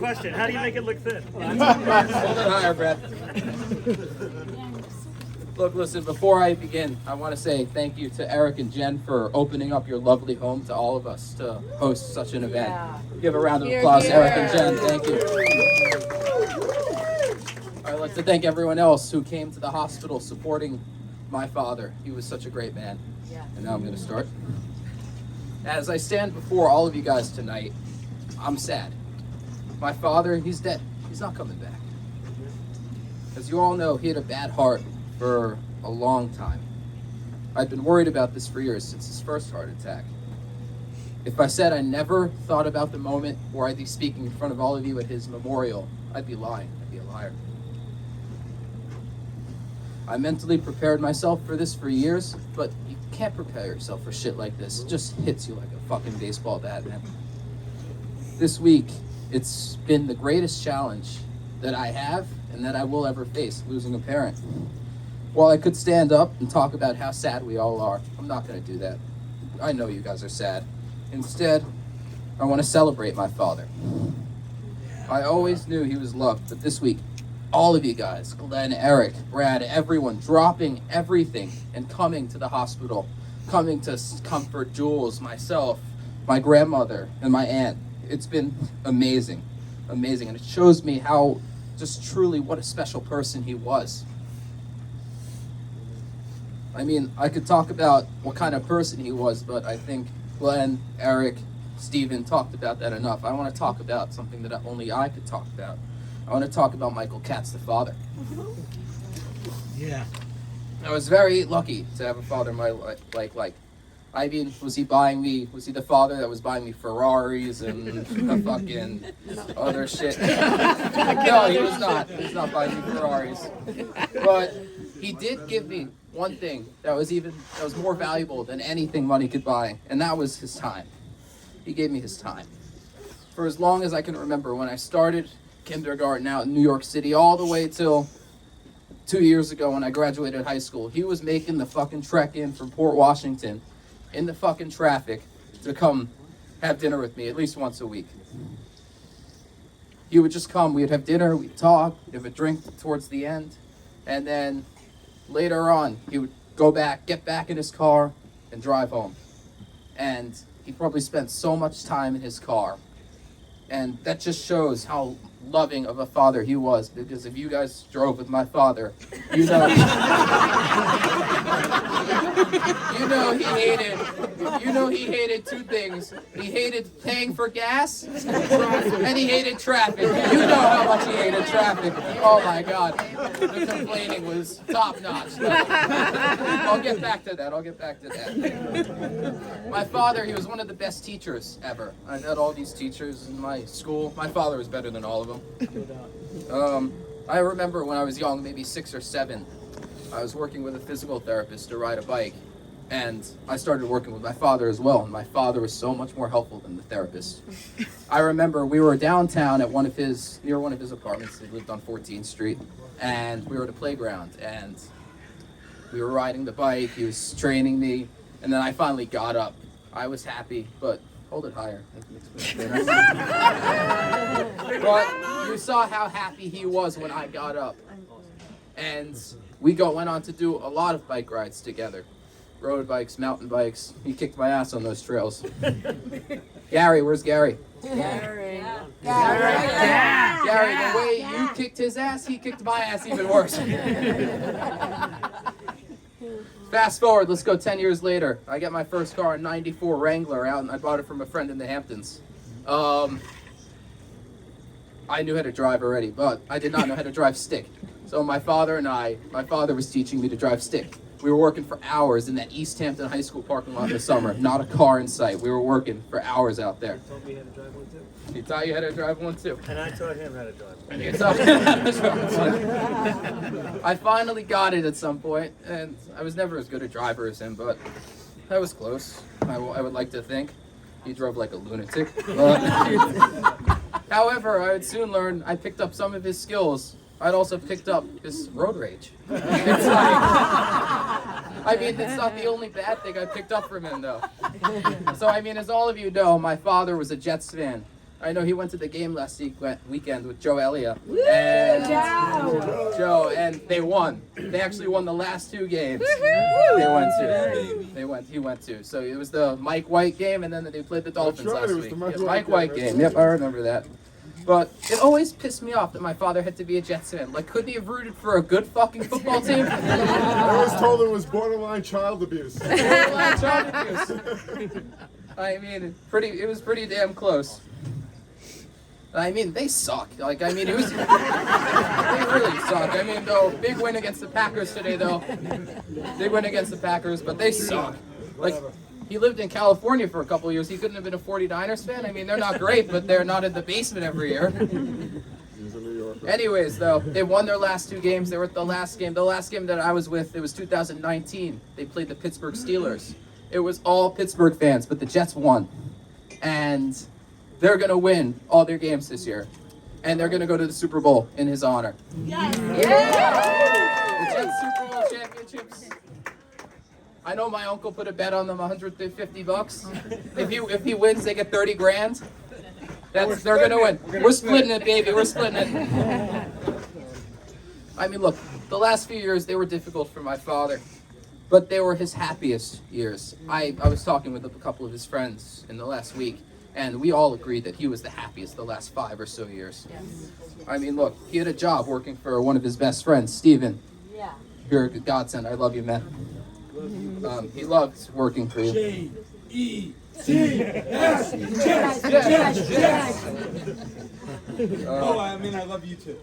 question. How do you make it look thin? Hold it higher, Brad. Look, listen, before I begin, I want to say thank you to Eric and Jen for opening up your lovely home to all of us to host such an event. Give a round of applause to Eric and Jen. Thank you. I'd like to thank everyone else who came to the hospital supporting my father. He was such a great man. And now I'm going to start. As I stand before all of you guys tonight, I'm sad. My father, he's dead. He's not coming back. As you all know, he had a bad heart for a long time. I've been worried about this for years, since his first heart attack. If I said I never thought about the moment where I'd be speaking in front of all of you at his memorial, I'd be lying. I'd be a liar. I mentally prepared myself for this for years, but you can't prepare yourself for shit like this. It just hits you like a fucking baseball bat, man. This week, it's been the greatest challenge that I have and that I will ever face, losing a parent. While I could stand up and talk about how sad we all are, I'm not going to do that. I know you guys are sad. Instead, I want to celebrate my father. I always knew he was loved, but this week, all of you guys, Glenn, Eric, Brad, everyone, dropping everything and coming to the hospital, coming to comfort Jules, myself, my grandmother, and my aunt. It's been amazing, amazing, and it shows me how, just truly, what a special person he was. I mean, I could talk about what kind of person he was, but I think Glenn, Eric, Steven talked about that enough. I want to talk about something that only I could talk about. I want to talk about Michael Katz, the father. Yeah. I was very lucky to have a father in my life. I mean, was he the father that was buying me Ferraris and fucking other shit? No, he was not. He was not buying me Ferraris. But he did give me one thing that was more valuable than anything money could buy, and that was his time. He gave me his time. For as long as I can remember, when I started kindergarten out in New York City, all the way till 2 years ago when I graduated high school, he was making the fucking trek in from Port Washington in the fucking traffic to come have dinner with me at least once a week. He would just come, we'd have dinner, we'd talk, we'd have a drink towards the end, and then later on, he would get back in his car and drive home. And he probably spent so much time in his car. And that just shows how loving of a father he was, because if you guys drove with my father, you know he hated two things. He hated paying for gas and he hated traffic. You know how much he hated traffic. Oh my God. The complaining was top notch. I'll get back to that. My father, he was one of the best teachers ever. I had all these teachers in my school. My father was better than all of them. I remember when I was young, maybe 6 or 7, I was working with a physical therapist to ride a bike, and I started working with my father as well, and my father was so much more helpful than the therapist. I remember we were downtown at near one of his apartments. He lived on 14th Street, and we were at a playground, and we were riding the bike. He was training me, and then I finally got up. I was happy, but hold it higher. But you saw how happy he was when I got up. And we went on to do a lot of bike rides together. Road bikes, mountain bikes. He kicked my ass on those trails. Gary, where's Gary? Gary, the way you kicked his ass, he kicked my ass even worse. Fast forward, let's go 10 years later. I get my first car, a 94 Wrangler, out, and I bought it from a friend in the Hamptons. I knew how to drive already, but I did not know how to drive stick. So my father was teaching me to drive stick. We were working for hours in that East Hampton High School parking lot in the summer. Not a car in sight. We were working for hours out there. He taught me how to drive one too. He taught you how to drive one too. And I taught him how to drive. And you taught me how to drive one. I finally got it at some point, and I was never as good a driver as him, but I was close. I would like to think. He drove like a lunatic. However, I would soon learn. I picked up some of his skills. I'd also picked up his road rage. It's it's not the only bad thing I picked up from him, though. So, as all of you know, my father was a Jets fan. I know he went to the game last weekend with Joe Elliott. And Joe, and they won. They actually won the last 2 games. He went to. So it was the Mike White game, and then they played the Dolphins right, last it was week. the Mike Yeah, White Mike White game, game. Yep, I remember that. But it always pissed me off that my father had to be a Jets fan. Like, couldn't he have rooted for a good fucking football team? I always told him it was borderline child abuse. Borderline child abuse. I mean, it was pretty damn close. I mean, they suck. Like, I mean, it was. They really suck. I mean, though, big win against the Packers today, though. Big win against the Packers, but they suck. Like, he lived in California for a couple of years. He couldn't have been a 49ers fan. I mean, they're not great, but they're not in the basement every year. He's a New Yorker. Anyways, though, they won their last 2 games. They were at the last game. The last game that I was with, it was 2019. They played the Pittsburgh Steelers. It was all Pittsburgh fans, but the Jets won. And they're going to win all their games this year. And they're going to go to the Super Bowl in his honor. Yes. The Jets Super Bowl championships. I know my uncle put a bet on them, $150. If he wins, they get 30 grand. They're gonna win. We're splitting it, baby. We're splitting it. I mean, look, the last few years they were difficult for my father, but they were his happiest years. I was talking with a couple of his friends in the last week, and we all agreed that he was the happiest the last 5 or so years. I mean, look, he had a job working for one of his best friends, Steven. Yeah. You're a godsend. I love you, man. He loved working for you. J-E-T-S. Yes. Oh, I mean, I love you too.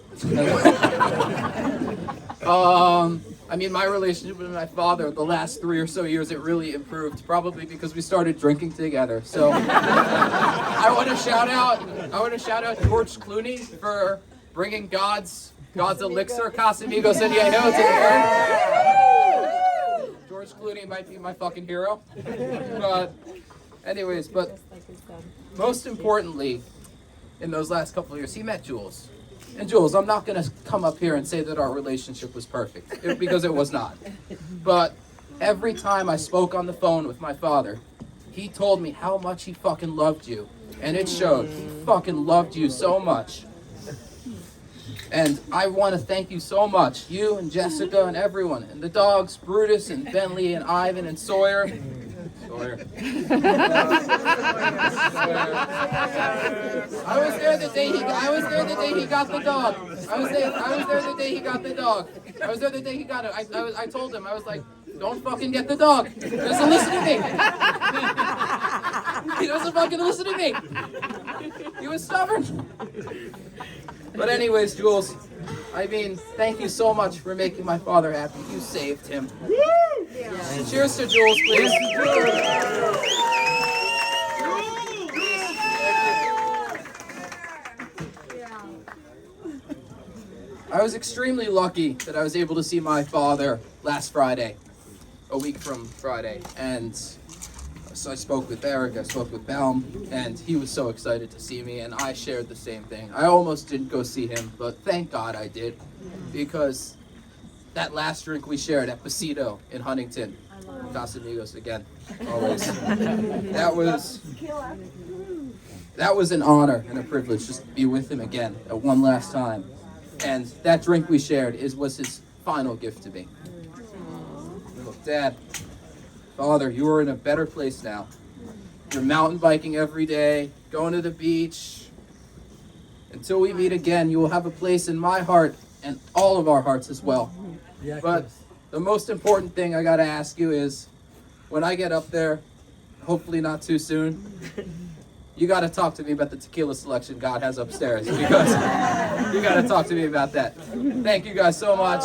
I mean, my relationship with my father, the last 3 or so years, it really improved. Probably because we started drinking together. So, I want to shout out George Clooney for bringing God's elixir, Casamigos and Yeho to the world. George Clooney might be my fucking hero. But, anyways, most importantly, in those last couple of years, he met Jules. And Jules, I'm not going to come up here and say that our relationship was perfect, because it was not. But every time I spoke on the phone with my father, he told me how much he fucking loved you. And it showed. He fucking loved you so much. And I want to thank you so much, you and Jessica and everyone, and the dogs, Brutus and Bentley and Ivan and Sawyer. I was there the day he got the dog. I was there the day he got the dog. I was there the day he got it. I told him, I was like, don't fucking get the dog. He doesn't listen to me. He doesn't fucking listen to me. He was stubborn. But anyways, Jules, I mean, thank you so much for making my father happy. You saved him. Cheers to Jules, please. I was extremely lucky that I was able to see my father last Friday, a week from Friday, and so I spoke with Eric, I spoke with Baum, and he was so excited to see me, and I shared the same thing. I almost didn't go see him, but thank God I did, because that last drink we shared at Pasito in Huntington, Casamigos again, always. That was an honor and a privilege just to be with him again at one last time. And that drink we shared was his final gift to me. Look, Dad, Father, you are in a better place now. You're mountain biking every day, going to the beach. Until we meet again, you will have a place in my heart and all of our hearts as well. But the most important thing I gotta ask you is, when I get up there, hopefully not too soon, you gotta talk to me about the tequila selection God has upstairs, because you gotta talk to me about that. Thank you guys so much.